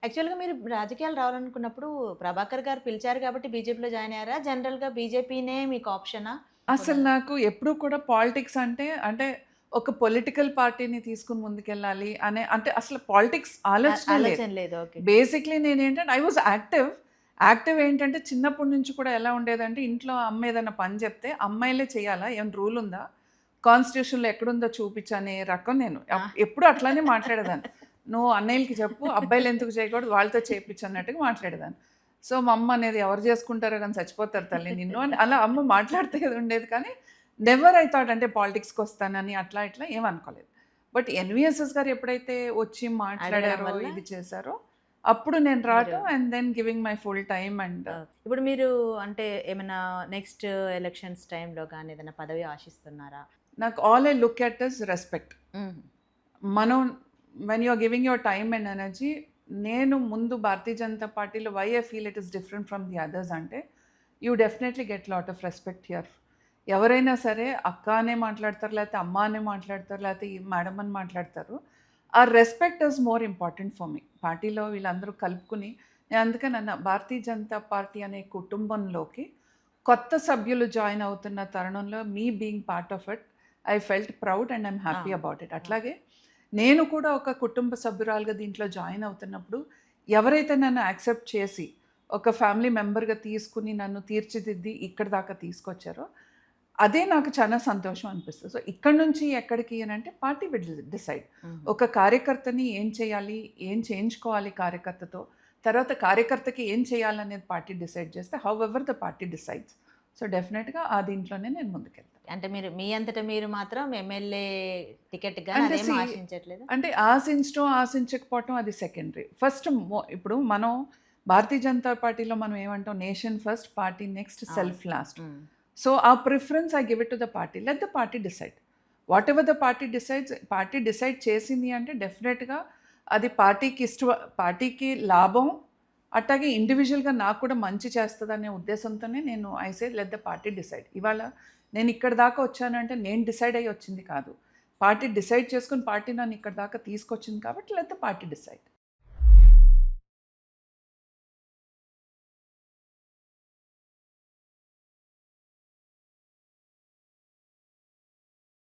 యాక్చువల్‌గా మీరు రాజకీయాలు రావాలనుకున్నప్పుడు ప్రభాకర్ గారు పిలిచారు కాబట్టి బీజేపీలో జాయిన్ అయ్యారా? జనరల్‌గా బీజేపీనే మీకు ఆప్షనా? అసలు నాకు ఎప్పుడూ కూడా పాలిటిక్స్ అంటే ఒక పొలిటికల్ పార్టీని తీసుకొని ముందుకెళ్ళాలి అంటే అసలు పాలిటిక్స్ ఆలోచనే లేదు. ఆలోచన లేదు. ఓకే. బేసిక్‌లీ నేనేంటంటే ఐ వాస్ యాక్టివ్. యాక్టివ్ ఏంటంటే చిన్నప్పటి నుంచి కూడా ఎలా ఉండేదంటే ఇంట్లో అమ్మ ఏదైనా పని చెప్తే అమ్మాయిలే చేయాలా? ఏమైనా రూల్ ఉందా? కాన్స్టిట్యూషన్‌లో ఎక్కడుందో చూపించు అనే రకం నేను. ఆ! ఎప్పుడు అట్లానే మాట్లాడేదాన్ని. నువ్వు అన్నయ్యలకి చెప్పు అబ్బాయిలు ఎందుకు చేయకూడదు వాళ్ళతో చేపించు అన్నట్టుగా మాట్లాడేదాన్ని. సో, మా అమ్మ అనేది ఎవరు చేసుకుంటారో గాని చచ్చిపోతారు తల్లి నిన్ను అని అలా అమ్మ మాట్లాడితే ఉండేది కానీ నెవర్ ఐ థాట్ అంటే పాలిటిక్స్‌కొస్తానని అట్లా ఇట్లా ఏమి అనుకోలేదు. బట్ ఎన్‌విఎస్ఎస్ గారు ఎప్పుడైతే వచ్చి అడగడం మాట్లాడారో, వల్ల ఇది చేశారో అప్పుడు నేను మీరు రావటం and then giving my full time and ఇప్పుడు మీరు అంటే ఏమైనా నెక్స్ట్ ఎలక్షన్స్ టైమ్‌లో గాని ఏదైనా పదవి ఆశిస్తున్నారా? నాకు all I look at is respect. Hmm. మనం when you are giving your time and energy నేను ముందు భారతీయ జనతా పార్టీలో why I feel it is different from the others అంటే you definitely get lot of respect here. ఎవరైనా సరే అక్క అనే మాట్లాడతారు, లేకపోతే అమ్మ అనే మాట్లాడతారు, లేకపోతే ఈ మేడం అని మాట్లాడతారు. ఆ respect is more important for me. పార్టీలో వీళ్ళందరూ కలుపుకొని నేను అందుకని అన్నా భారతీయ జనతా పార్టీ అనే కుటుంబంలోకి కొత్త సభ్యులు జాయిన్ అవుతున్న తరుణంలో మీ being part of it I felt proud and I'm ah! Happy about it. Ah! అట్లాగే నేను కూడా ఒక కుటుంబ సభ్యురాలుగా దీంట్లో జాయిన్ అవుతున్నప్పుడు ఎవరైతే నన్ను యాక్సెప్ట్ చేసి ఒక ఫ్యామిలీ మెంబర్‌గా తీసుకొని నన్ను తీర్చిదిద్ది ఇక్కడి దాకా తీసుకొచ్చారో అదే నాకు చాలా సంతోషం అనిపిస్తది. సో, ఇక్కడి నుంచి ఎక్కడికి అనంటే పార్టీ విల్ డిసైడ్. హుహు. ఒక కార్యకర్తని ఏం చేయాలి? ఏం చేయించుకోవాలి కార్యకర్తతో? తర్వాత కార్యకర్తకి ఏం చేయాలనేది పార్టీ డిసైడ్ చేస్తే how ever the party decides. So, డెఫినిట్‌గా ఆ దీంట్లోనే నేను ముందుకెళ్తాను. అంటే మీరు మీ అంతట మీరు మాత్రం ఎమ్మెల్యే టికెట్ గాని అంటే అదేమి ఆశించట్లేదా? అంటే ఆశించడం, ఆశించకపోవటం అది సెకండరీ. ఫస్ట్ ఇప్పుడు మనం భారతీయ జనతా పార్టీలో మనం ఏమంటాం నేషన్ ఫస్ట్, పార్టీ నెక్స్ట్, అవును. Self last. హ్మ్. సో, ఆ preference I give it to the party. Let the party decide. Whatever the party decides party decide చేసింది అంటే డెఫినిట్‌గా అది పార్టీకి లాభం. అట్టాగే ఇండివిడ్యుయల్‌గా నాకు కూడా మంచి చేస్తదనే ఉద్దేశంతోనే నేను I say let the party decide. ఇవాళ నేను ఇక్కడి దాకా వచ్చానంటే నేను డిసైడ్ అయ్యి వచ్చింది కాదు. పార్టీ డిసైడ్ చేసుకొని పార్టీ నన్ను ఇక్కడి దాకా తీసుకొచ్చింది కాబట్టి లెట్ ద పార్టీ డిసైడ్.